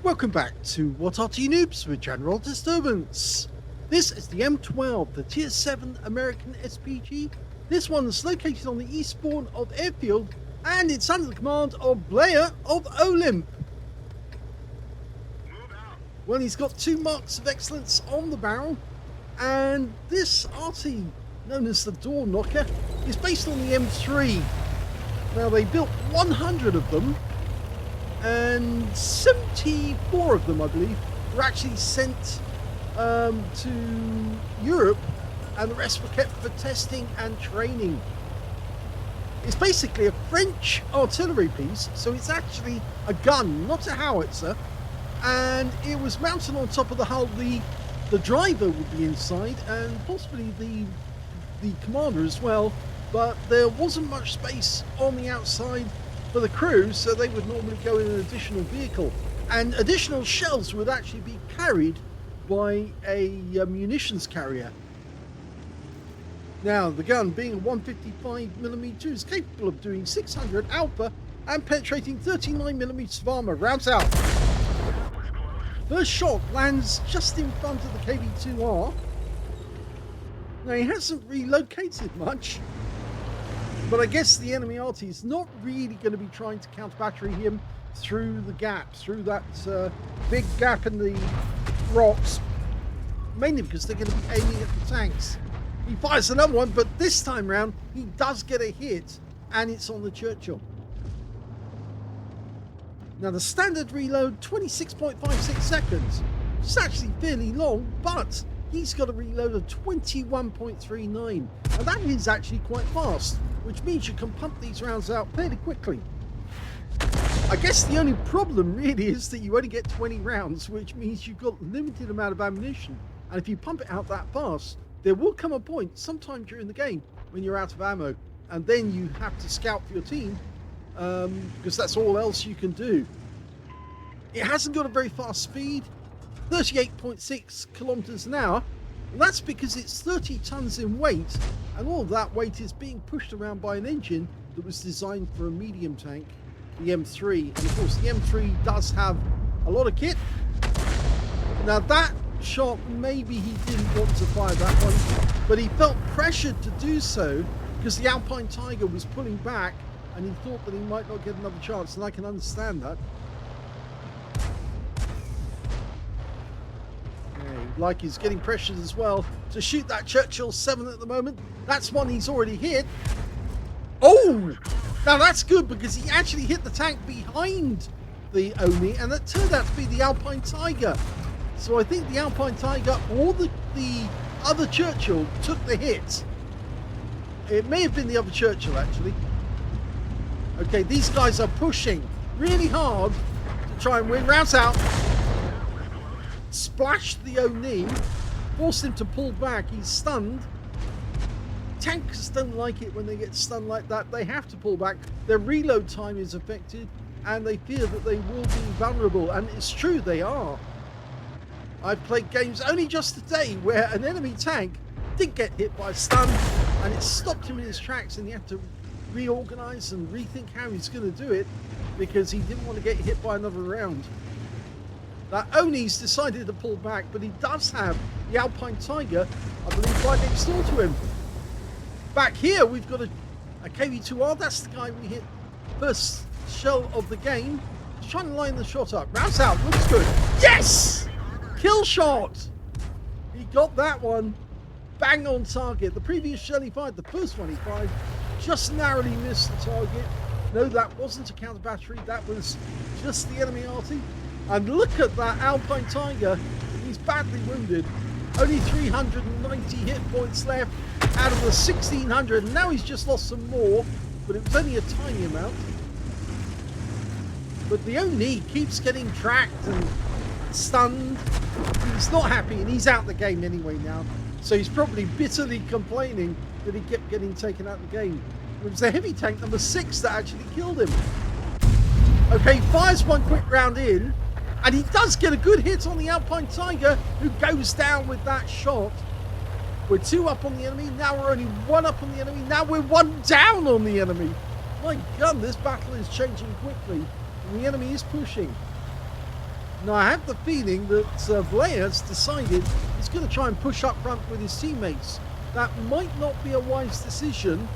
Welcome back to What Arty Noobs with General Disturbance. This is the M12, the Tier 7 American SPG. This one is located on the east spawn of Airfield and it's under the command of Vlayer of OLIMP. Well, he's got 2 marks of excellence on the barrel, and this Arty, known as the Door Knocker, is based on the M3. Now, they built 100 of them, and 74 of them, I believe, were actually sent to Europe, and the rest were kept for testing and training. It's basically a French artillery piece, so it's actually a gun, not a howitzer, and it was mounted on top of the hull. The driver would be inside, and possibly the commander as well, but there wasn't much space on the outside for the crew, so they would normally go in an additional vehicle, and additional shells would actually be carried by a munitions carrier. Now, the gun, being a 155mm, is capable of doing 600 alpha and penetrating 39mm of armor. Rounds out. First shot lands just in front of the KV-2R. Now, he hasn't relocated much, but I guess the enemy Arty is not really going to be trying to counter-battery him through the gap, through that big gap in the rocks, mainly because they're going to be aiming at the tanks. He fires another one, but this time round, he does get a hit, and it's on the Churchill. Now, the standard reload, 26.56 seconds. It's actually fairly long, but he's got a reload of 21.39, and that is actually quite fast, which means you can pump these rounds out fairly quickly. I guess the only problem really is that you only get 20 rounds, which means you've got a limited amount of ammunition, and if you pump it out that fast, there will come a point sometime during the game when you're out of ammo, and then you have to scout for your team, because that's all else you can do. It hasn't got a very fast speed, 38.6 kilometers an hour, and that's because it's 30 tons in weight, and all of that weight is being pushed around by an engine that was designed for a medium tank, the M3. And of course, the M3 does have a lot of kit. Now, that shot, maybe he didn't want to fire that one, but he felt pressured to do so because the Alpine Tiger was pulling back, and he thought that he might not get another chance, and I can understand that. Like he's getting pressured as well to shoot that Churchill 7 at the moment. That's one he's already hit. Oh! Now that's good, because he actually hit the tank behind the Oni, and that turned out to be the Alpine Tiger. So I think the Alpine Tiger or the other Churchill took the hit. It may have been the other Churchill, actually. Okay, these guys are pushing really hard to try and win. Rounds out. Splashed the Oni, forced him to pull back. He's stunned. Tankers don't like it when they get stunned like that. They have to pull back. Their reload time is affected, and they fear that they will be vulnerable, and it's true, they are. I've played games only just today where an enemy tank did get hit by a stun, and it stopped him in his tracks, and he had to reorganize and rethink how he's going to do it because he didn't want to get hit by another round. That Oni's decided to pull back, but he does have the Alpine Tiger, I believe, right next door to him. Back here, we've got a KV-2R. That's the guy we hit first shell of the game. Just trying to line the shot up. Rounds out. Looks good. Yes! Kill shot! He got that one. Bang on target. The previous shell he fired, the first one he fired, just narrowly missed the target. No, that wasn't a counter battery. That was just the enemy Arty. And look at that Alpine Tiger. He's badly wounded. Only 390 hit points left out of the 1,600. And now he's just lost some more, but it was only a tiny amount. But the Oni keeps getting tracked and stunned. He's not happy, and he's out the game anyway now. So he's probably bitterly complaining that he kept getting taken out of the game. It was the heavy tank number 6 that actually killed him. Okay, fires one quick round in. And he does get a good hit on the Alpine Tiger, who goes down with that shot. We're 2 up on the enemy. Now we're only 1 up on the enemy. Now we're 1 down on the enemy. My God, this battle is changing quickly. And the enemy is pushing. Now, I have the feeling that Vlayer's decided he's going to try and push up front with his teammates. That might not be a wise decision.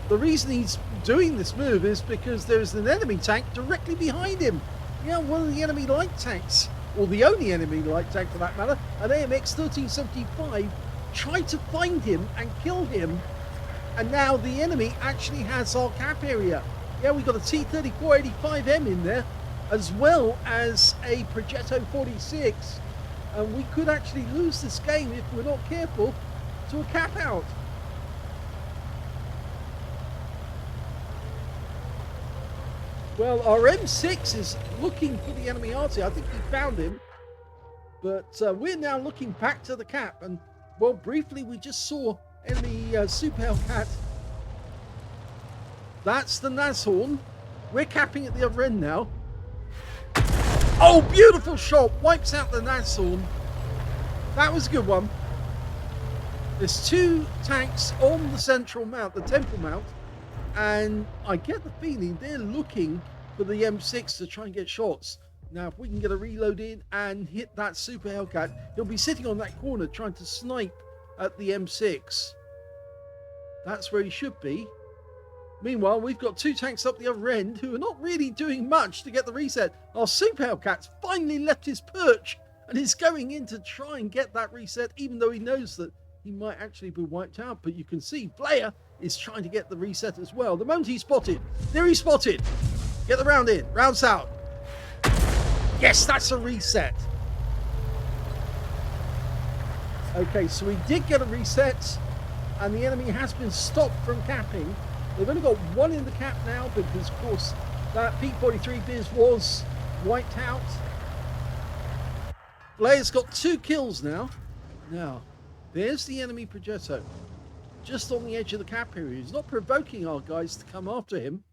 The reason he's doing this move is because there's an enemy tank directly behind him. Yeah, one of the enemy light tanks, or the only enemy light tank for that matter, an AMX 1375, tried to find him and kill him. And now the enemy actually has our cap area. Yeah, we've got a T-3485M in there, as well as a Progetto 46. And we could actually lose this game if we're not careful to a cap out. Well, our M6 is looking for the enemy Arty. I think he found him. But we're now looking back to the cap. And, well, briefly we just saw enemy Super Hellcat. That's the Nashorn. We're capping at the other end now. Oh, beautiful shot. Wipes out the Nashorn. That was a good one. There's two tanks on the central mount, the temple mount. And I get the feeling they're looking for the M6 to try and get shots. Now, if we can get a reload in and hit that Super Hellcat, he'll be sitting on that corner trying to snipe at the M6. That's where he should be. Meanwhile, we've got two tanks up the other end who are not really doing much to get the reset. Our Super Hellcat's finally left his perch and is going in to try and get that reset, even though he knows that he might actually be wiped out. But you can see Vlayer is trying to get the reset as well. The moment he's spotted, there he's spotted. Get the round in, rounds out. Yes, that's a reset. Okay, so we did get a reset, and the enemy has been stopped from capping. They've only got one in the cap now because, of course, that P-43 Biz was wiped out. Vlayer's got 2 kills now. Now, there's the enemy Progetto, just on the edge of the cap area. He's not provoking our guys to come after him,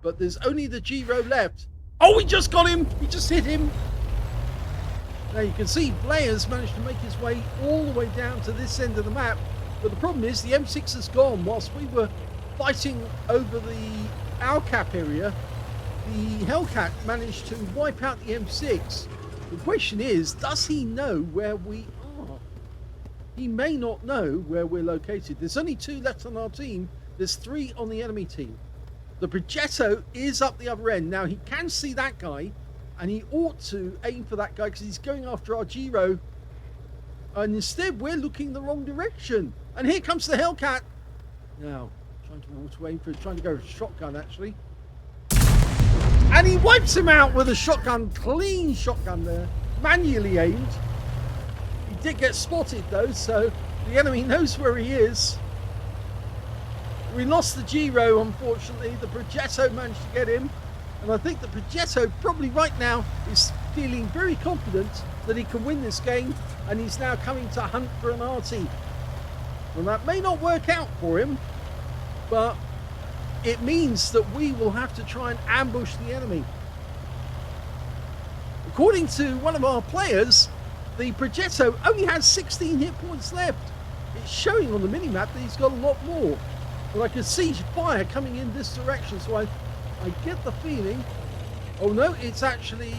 but there's only the G-Row left. Oh, we just got him! We just hit him! Now you can see Vlayer's managed to make his way all the way down to this end of the map, but the problem is the M6 has gone. Whilst we were fighting over our cap area, the Hellcat managed to wipe out the M6. The question is, does he know where we are? He may not know where we're located. There's only 2 left on our team. There's 3 on the enemy team. The Progetto is up the other end. Now, he can see that guy, and he ought to aim for that guy because he's going after our Giro. And instead, we're looking the wrong direction. And here comes the Hellcat. Now, trying to auto-aim for it, trying to go with a shotgun, actually. And he wipes him out with a shotgun. Clean shotgun there. Manually aimed. He did get spotted, though, so the enemy knows where he is. We lost the Giro, unfortunately. The Progetto managed to get him. And I think the Progetto probably right now is feeling very confident that he can win this game. And he's now coming to hunt for an Arty. Well, that may not work out for him, but it means that we will have to try and ambush the enemy. According to one of our players, the Progetto only has 16 hit points left. It's showing on the minimap that he's got a lot more. But I can see fire coming in this direction, so I get the feeling... Oh no, it's actually...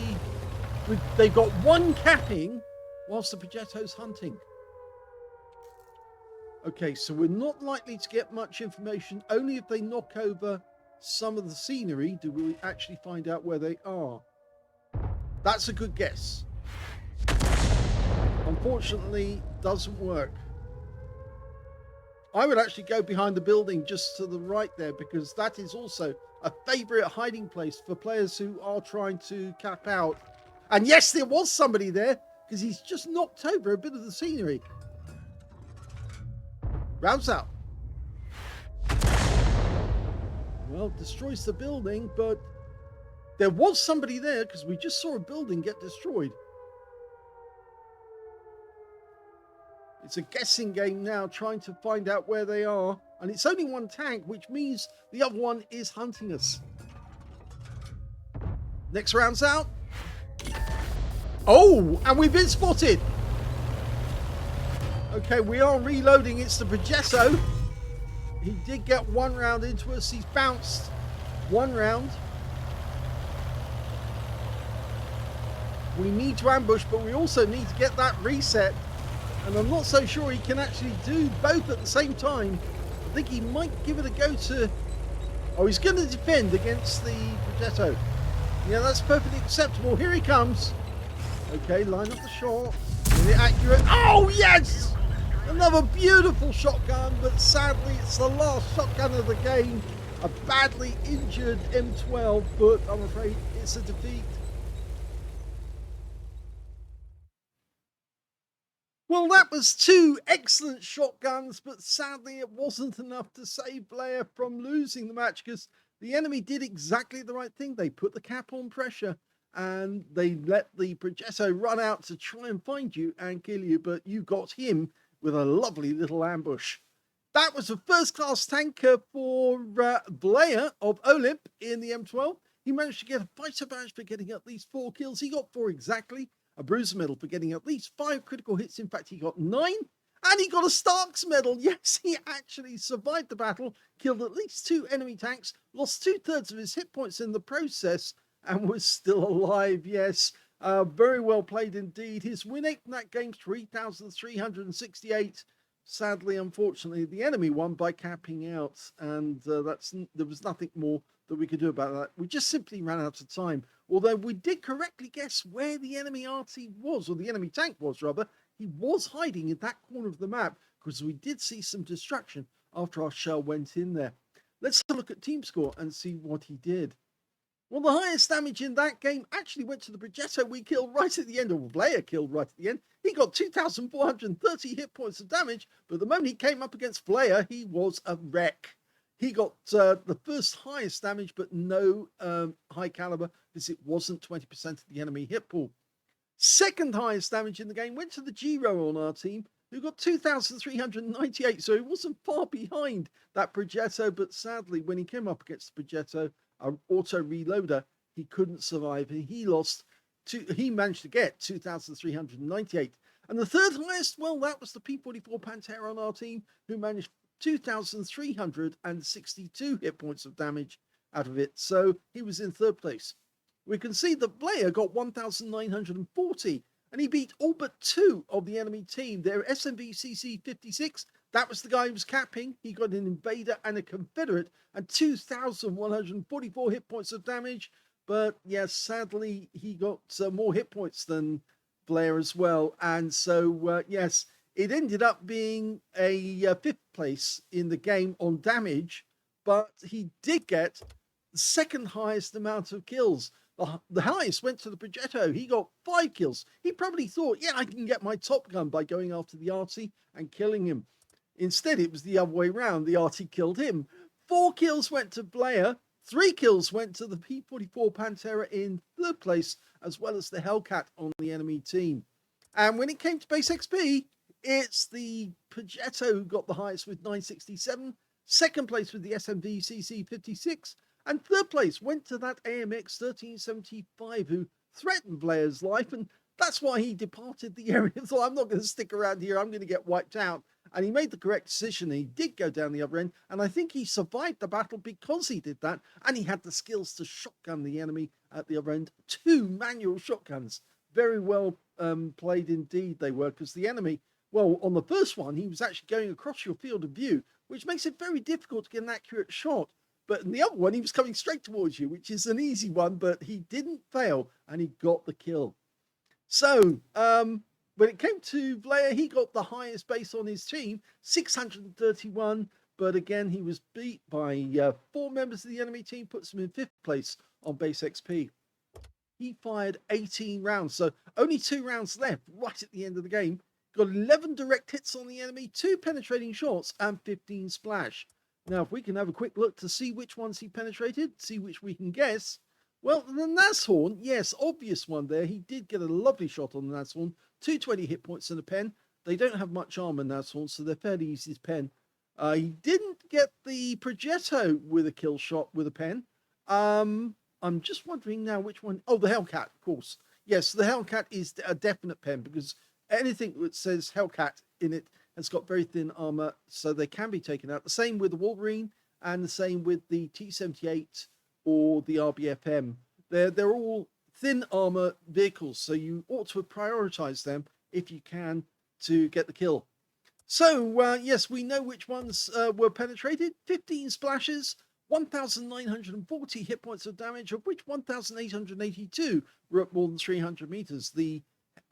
They've got 1 capping whilst the Progetto's hunting. Okay, so we're not likely to get much information. Only if they knock over some of the scenery do we actually find out where they are. That's a good guess. Unfortunately, doesn't work. I would actually go behind the building just to the right there, because that is also a favourite hiding place for players who are trying to cap out. And yes, there was somebody there, because he's just knocked over a bit of the scenery. Rounds out. Well, destroys the building, but there was somebody there, because we just saw a building get destroyed. It's a guessing game now, trying to find out where they are. And it's only 1 tank, which means the other one is hunting us. Next round's out. Oh, and we've been spotted. Okay, we are reloading. It's the Progetto. He did get 1 round into us. He's bounced 1 round. We need to ambush, but we also need to get that reset. And I'm not so sure he can actually do both at the same time. I think he might give it a go to... Oh, he's going to defend against the Progetto. Yeah, that's perfectly acceptable. Here he comes. Okay, line up the shot. Really accurate. Oh, yes! Another beautiful shotgun, but sadly it's the last shotgun of the game. A badly injured M12, but I'm afraid it's a defeat. Well, that was two excellent shotguns, but sadly it wasn't enough to save Vlayer from losing the match, because the enemy did exactly the right thing. They put the cap on pressure and they let the Progetto run out to try and find you and kill you, but you got him with a lovely little ambush. That was a first-class tanker for Vlayer of OLIMP in the M12. He managed to get a fighter badge for getting at least 4 kills. He got 4 exactly. A bruiser medal for getting at least 5 critical hits. In fact, he got 9. And he got a Stark's medal. Yes, he actually survived the battle, killed at least 2 enemy tanks, lost 2/3 of his hit points in the process, and was still alive. Yes, very well played indeed. His win rate in that game, 3,368. Sadly, unfortunately, the enemy won by capping out, and there was nothing more that we could do about that. We just simply ran out of time. Although we did correctly guess where the enemy Arty was, or the enemy tank was rather. He was hiding in that corner of the map, because we did see some destruction after our shell went in there. Let's have a look at team score and see what he did. Well, the highest damage in that game actually went to the Progetto we killed right at the end, or Vlayer killed right at the end. He got 2,430 hit points of damage, but the moment he came up against Vlayer, he was a wreck. He got the first highest damage, but no high caliber, because it wasn't 20% of the enemy hit pool. Second highest damage in the game went to the Giro on our team, who got 2,398, so he wasn't far behind that Progetto, but sadly, when he came up against the Progetto, our auto reloader, he couldn't survive, and he managed to get 2,398. And the third highest, well, that was the P44 Pantera on our team, who managed 2,362 hit points of damage out of it, so he was in third place. We can see that Vlayer got 1,940, and he beat all but 2 of the enemy team. Their SMV-CC56, that was the guy who was capping. He got an Invader and a Confederate, and 2,144 hit points of damage. But yes, sadly, he got more hit points than Vlayer as well. And so, yes, it ended up being a 5th place in the game on damage, but he did get the second highest amount of kills. The highest went to the Progetto. He got 5 kills. He probably thought, yeah, I can get my top gun by going after the Arty and killing him. Instead, it was the other way around. The Arty killed him. 4 kills went to Vlayer. 3 kills went to the P44 Pantera in third place, as well as the Hellcat on the enemy team. And when it came to base XP, it's the Progetto who got the highest with 967. Second place with the SMV CC56. And third place went to that AMX 1375 who threatened Vlayer's life. And that's why he departed the area. Thought, I'm not going to stick around here. I'm going to get wiped out. And he made the correct decision. He did go down the other end. And I think he survived the battle because he did that. And he had the skills to shotgun the enemy at the other end. 2 manual shotguns. Very well played indeed they were, because the enemy, well, on the first one, he was actually going across your field of view, which makes it very difficult to get an accurate shot. But in the other one, he was coming straight towards you, which is an easy one, but he didn't fail and he got the kill. So, when it came to Vlayer, he got the highest base on his team, 631. But again, he was beat by 4 members of the enemy team, puts him in 5th place on base XP. He fired 18 rounds, so only 2 rounds left right at the end of the game. Got 11 direct hits on the enemy, 2 penetrating shots, and 15 splash. Now, if we can have a quick look to see which ones he penetrated, see which we can guess. Well, the Nashorn, yes, obvious one there. He did get a lovely shot on the Nashorn. 220 hit points in a pen. They don't have much armor, Nashorn, so they're fairly easy to pen. He didn't get the Progetto with a kill shot with a pen. I'm just wondering now which one. Oh, the Hellcat, of course. Yes, the Hellcat is a definite pen, because anything that says Hellcat in it has got very thin armor, so they can be taken out. The same with the Wolverine, and the same with the T-78 or the RBFM. They're all thin armor vehicles, so you ought to prioritize them if you can to get the kill. So yes, we know which ones were penetrated. 15 splashes, 1,940 hit points of damage, of which 1,882 were at more than 300 meters. The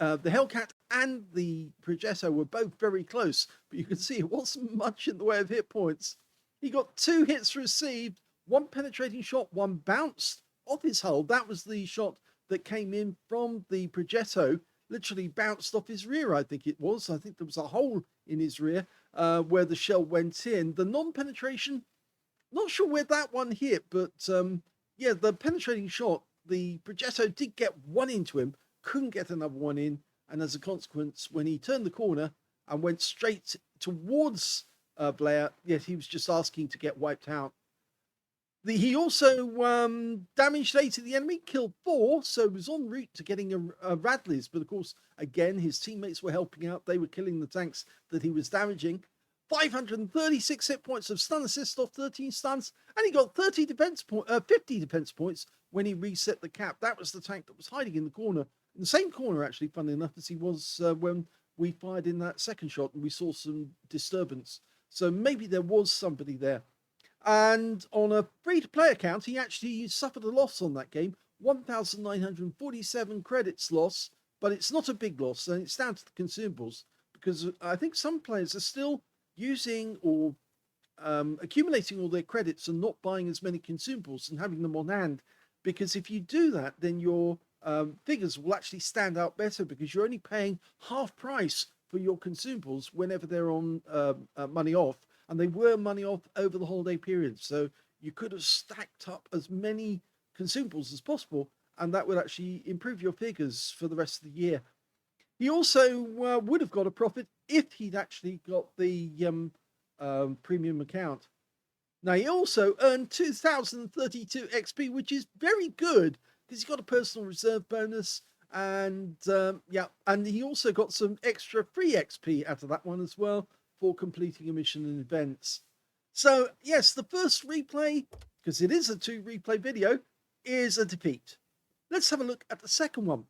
Hellcat and the Progetto were both very close, but you can see it wasn't much in the way of hit points. He got 2 hits received, 1 penetrating shot, 1 bounced off his hull. That was the shot that came in from the Progetto, literally bounced off his rear, I think it was. I think there was a hole in his rear where the shell went in. The non-penetration, not sure where that one hit, but yeah, the penetrating shot, the Progetto did get one into him, couldn't get another one in, and as a consequence, when he turned the corner and went straight towards Vlayer, yes, he was just asking to get wiped out. He also damaged 8 of the enemy, killed 4, so was en route to getting a Radleys, but of course, again, his teammates were helping out. They were killing the tanks that he was damaging. 536 hit points of stun assist off 13 stuns, and he got 50 defense points when he reset the cap. That was the tank that was hiding in the corner, in the same corner, actually, funnily enough, as he was when we fired in that second shot, and we saw some disturbance. So maybe there was somebody there. And on a free-to-play account, he actually suffered a loss on that game, 1,947 credits loss, but it's not a big loss, and it's down to the consumables, because I think some players are still using or accumulating all their credits and not buying as many consumables and having them on hand, because if you do that, then your figures will actually stand out better, because you're only paying half price for your consumables whenever they're on money off. And they were money off over the holiday period. So you could have stacked up as many consumables as possible, and that would actually improve your figures for the rest of the year. He also would have got a profit if he'd actually got the premium account. Now, he also earned 2,032 XP, which is very good, because he got a personal reserve bonus. And yeah, and he also got some extra free XP out of that one as well, for completing a mission and events. So yes, the first replay, because it is a 2 replay video, is a defeat. Let's have a look at the second one.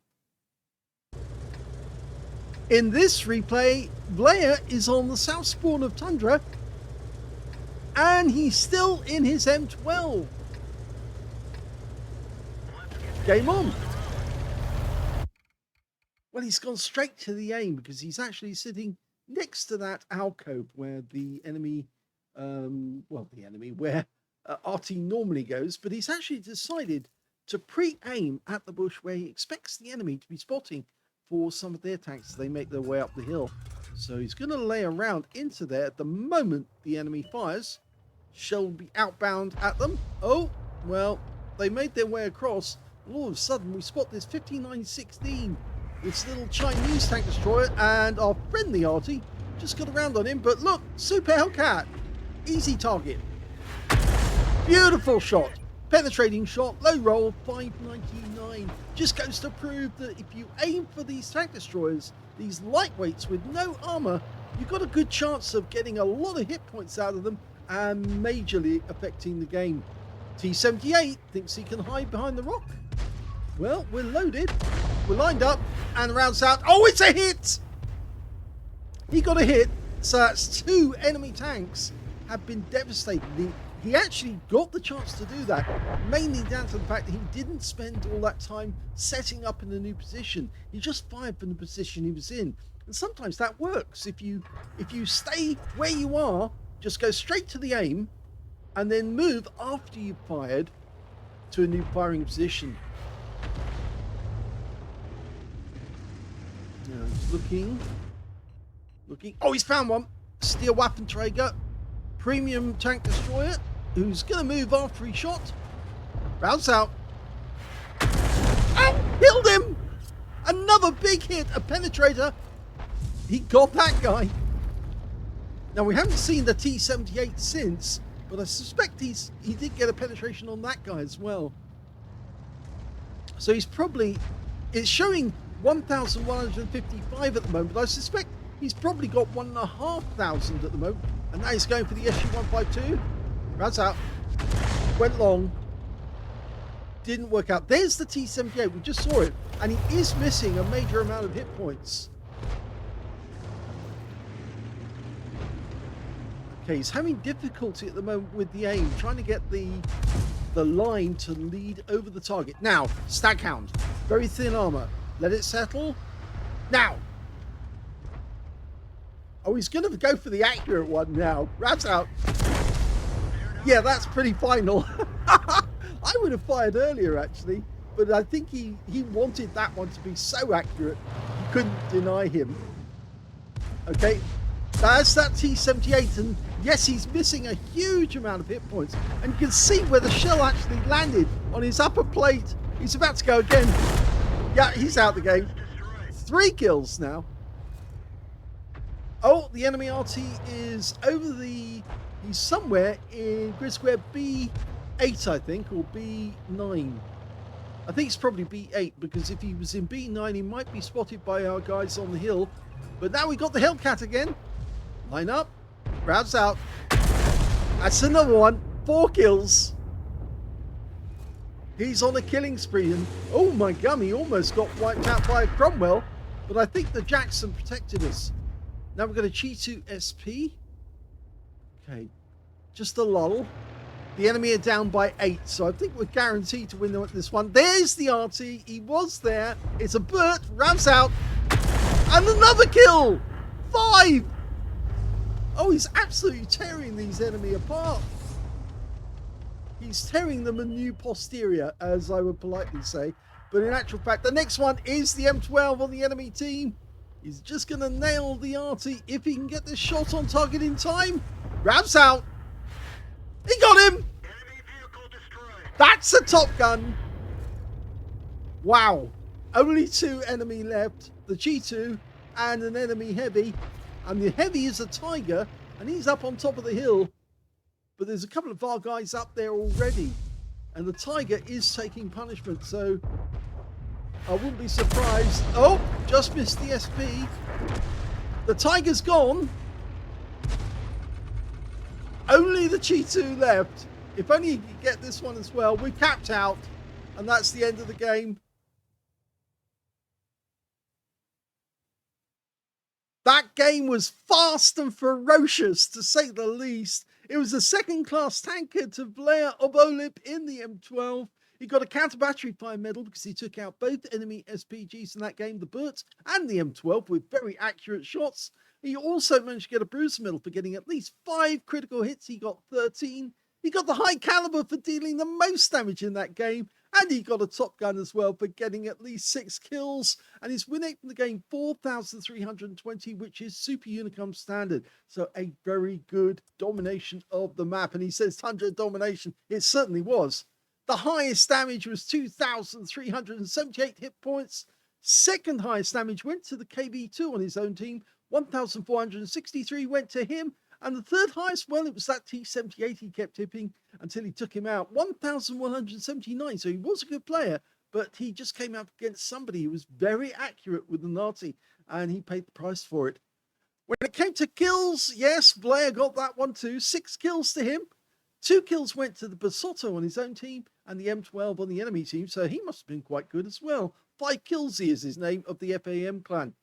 In this replay, Vlayer is on the south spawn of Tundra, and he's still in his M12. Game on. Well, he's gone straight to the aim, because he's actually sitting next to that alcove where the enemy, where Arty normally goes, but he's actually decided to pre-aim at the bush where he expects the enemy to be spotting for some of their tanks as they make their way up the hill. So he's going to lay around into there at the moment the enemy fires. Shell will be outbound at them. Oh, well, they made their way across. All of a sudden, we spot this 5916. This little Chinese tank destroyer, and our friendly Arty just got around on him. But look, Super Hellcat, easy target. Beautiful shot, penetrating shot, low roll, 599. Just goes to prove that if you aim for these tank destroyers, these lightweights with no armor, you've got a good chance of getting a lot of hit points out of them and majorly affecting the game. T-78 thinks he can hide behind the rock. Well, we're loaded, we're lined up, and rounds out. Oh, it's a hit! He got a hit, so that's 2 enemy tanks have been devastated. He actually got the chance to do that, mainly down to the fact that he didn't spend all that time setting up in a new position. He just fired from the position he was in. And sometimes that works. If you stay where you are, just go straight to the aim, and then move after you've fired to a new firing position. Now he's looking. Oh, he's found one. Steel Waffenträger, premium tank destroyer, who's going to move after he shot. Rounds out. Oh, killed him! Another big hit, a penetrator. He got that guy. Now, we haven't seen the T-78 since, but I suspect he did get a penetration on that guy as well. So he's probably, it's showing 1,155 at the moment, but I suspect he's probably got 1,500 at the moment. And now he's going for the SU-152. Runs out. Went long. didn't work out. There's the T-78. We just saw it. And he is missing a major amount of hit points. Okay, he's having difficulty at the moment with the aim, trying to get the line to lead over the target. Now, Staghound, very thin armor. Let it settle. Now. Oh, he's going to go for the accurate one now. Rabs out. Yeah, that's pretty final. I would have fired earlier, actually. But I think he wanted that one to be so accurate, you couldn't deny him. Okay, that's that T-78. And yes, he's missing a huge amount of hit points. And you can see where the shell actually landed on his upper plate. He's about to go again. Yeah, he's out the game. 3 kills now. Oh, the enemy Arty is over the... He's somewhere in grid square B8, I think, or B9. I think it's probably B8, because if he was in B9, he might be spotted by our guys on the hill. But now we got the Hellcat again. Line up. Grabs out. That's another one. 4 kills. He's on a killing spree. And oh my gum, he almost got wiped out by a Cromwell. But I think the Jackson protected us. Now we've got a Chi-2 SP. Okay, just a lull. The enemy are down by 8, so I think we're guaranteed to win this one. There's the Arty. He was there. It's a Burt. Rams out. And another kill. 5. Oh, he's absolutely tearing these enemy apart. He's tearing them a new posterior, as I would politely say. But in actual fact, the next one is the M12 on the enemy team. He's just going to nail the Arty if he can get this shot on target in time. Grabs out. He got him. Enemy vehicle destroyed. That's a Top Gun. Wow. Only 2 enemy left. The Chi-2 and an enemy heavy. And the heavy is a Tiger. And he's up on top of the hill. But there's a couple of our guys up there already. And the Tiger is taking punishment. So I wouldn't be surprised. Oh, just missed the SP. The Tiger's gone. Only the Chi-2 left. If only he could get this one as well. We're capped out. And that's the end of the game. That game was fast and ferocious, to say the least. It was a second-class tanker to Vlayer of OLIMP in the M12. He got a counter-battery fire medal because he took out both enemy SPGs in that game, the Burt and the M12, with very accurate shots. He also managed to get a bruiser medal for getting at least 5 critical hits. He got 13. He got the high caliber for dealing the most damage in that game. And he got a Top Gun as well for getting at least 6 kills. And his win rate in the game, 4,320, which is Super Unicum standard. So a very good domination of the map. And he says Tundra domination. It certainly was. The highest damage was 2,378 hit points. Second highest damage went to the KB2 on his own team. 1,463 went to him. And the third highest, well, it was that T-78 he kept hipping until he took him out. 1,179. So he was a good player, but he just came up against somebody who was very accurate with the Arty, and he paid the price for it. When it came to kills, yes, Vlayer got that one too. 6 kills to him. 2 kills went to the Basotto on his own team and the M12 on the enemy team, so he must have been quite good as well. 5 kills is his name of the FAM clan.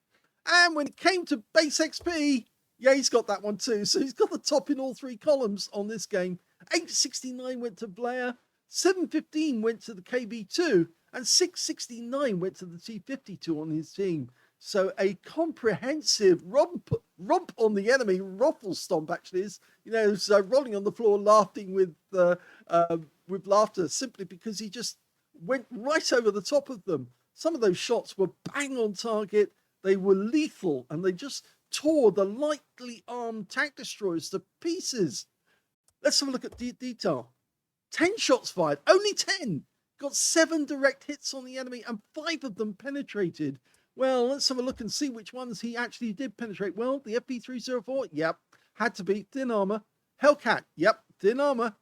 And when it came to base XP, yeah, he's got that one too. So he's got the top in all 3 columns on this game. 869 went to Vlayer, 715 went to the KB2, and 669 went to the T52 on his team. So a comprehensive romp on the enemy, ruffle stomp actually is, so rolling on the floor, laughing with laughter, simply because he just went right over the top of them. Some of those shots were bang on target. They were lethal, and they just tore the lightly armed tank destroyers to pieces. Let's have a look at detail. 10 shots fired, only 10. Got 7 direct hits on the enemy, and 5 of them penetrated. Well, let's have a look and see which ones he actually did penetrate. Well, the FP304, yep, had to be thin armor. Hellcat, yep, thin armor.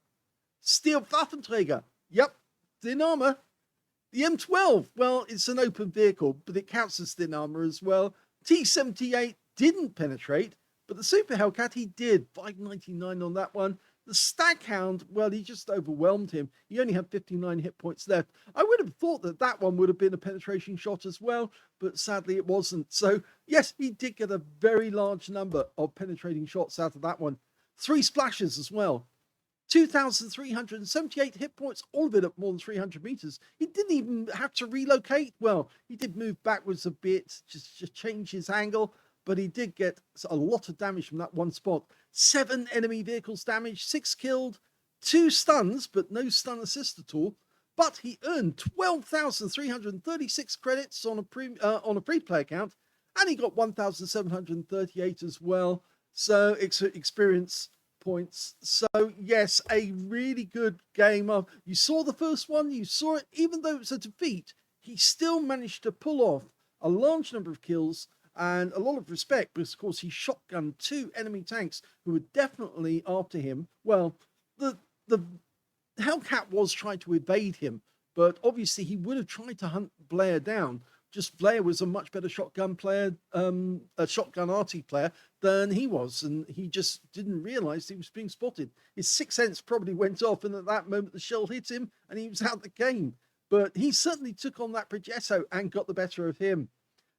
Steel Waffenträger, yep, thin armor. The M12, well, it's an open vehicle, but it counts as thin armor as well. T-78 didn't penetrate, but the Super Hellcat, he did. 599 on that one. The Staghound, well, he just overwhelmed him. He only had 59 hit points left. I would have thought that that one would have been a penetration shot as well, but sadly it wasn't. So, yes, he did get a very large number of penetrating shots out of that one. 3 splashes as well. 2,378 hit points, all of it at more than 300 meters. He didn't even have to relocate. Well, he did move backwards a bit, just change his angle, but he did get a lot of damage from that one spot. 7 enemy vehicles damaged, 6 killed, 2 stuns, but no stun assist at all. But he earned 12,336 credits on a free-to-play account, and he got 1,738 as well. So experience points. So yes, a really good game. You saw the first one, you saw it, even though it was a defeat, he still managed to pull off a large number of kills and a lot of respect, because of course he shotgunned 2 enemy tanks who were definitely after him. Well, the Hellcat was trying to evade him, but obviously he would have tried to hunt Vlayer down. Just Vlayer was a much better shotgun player, a shotgun Arty player than he was, and he just didn't realize he was being spotted. His 6th sense probably went off, and at that moment the shell hit him and he was out the game. But he certainly took on that Progetto and got the better of him.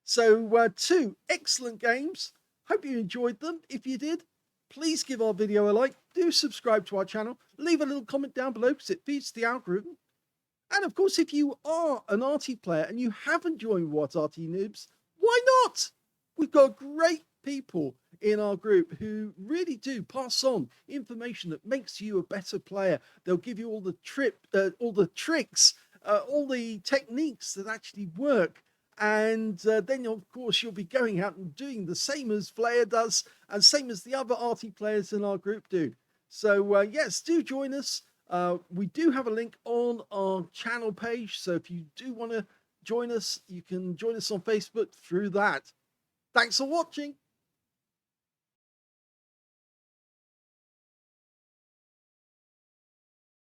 So 2 excellent games. Hope you enjoyed them. If you did, please give our video a like. Do subscribe to our channel. Leave a little comment down below because it feeds the algorithm. And of course, if you are an Arty player and you haven't joined What's Arty Noobs, why not? We've got great people in our group who really do pass on information that makes you a better player. They'll give you all the tricks, all the techniques that actually work. And then, of course, you'll be going out and doing the same as Vlayer does and same as the other Arty players in our group do. So, yes, do join us. We do have a link on our channel page. So if you do want to join us, you can join us on Facebook through that. Thanks for watching.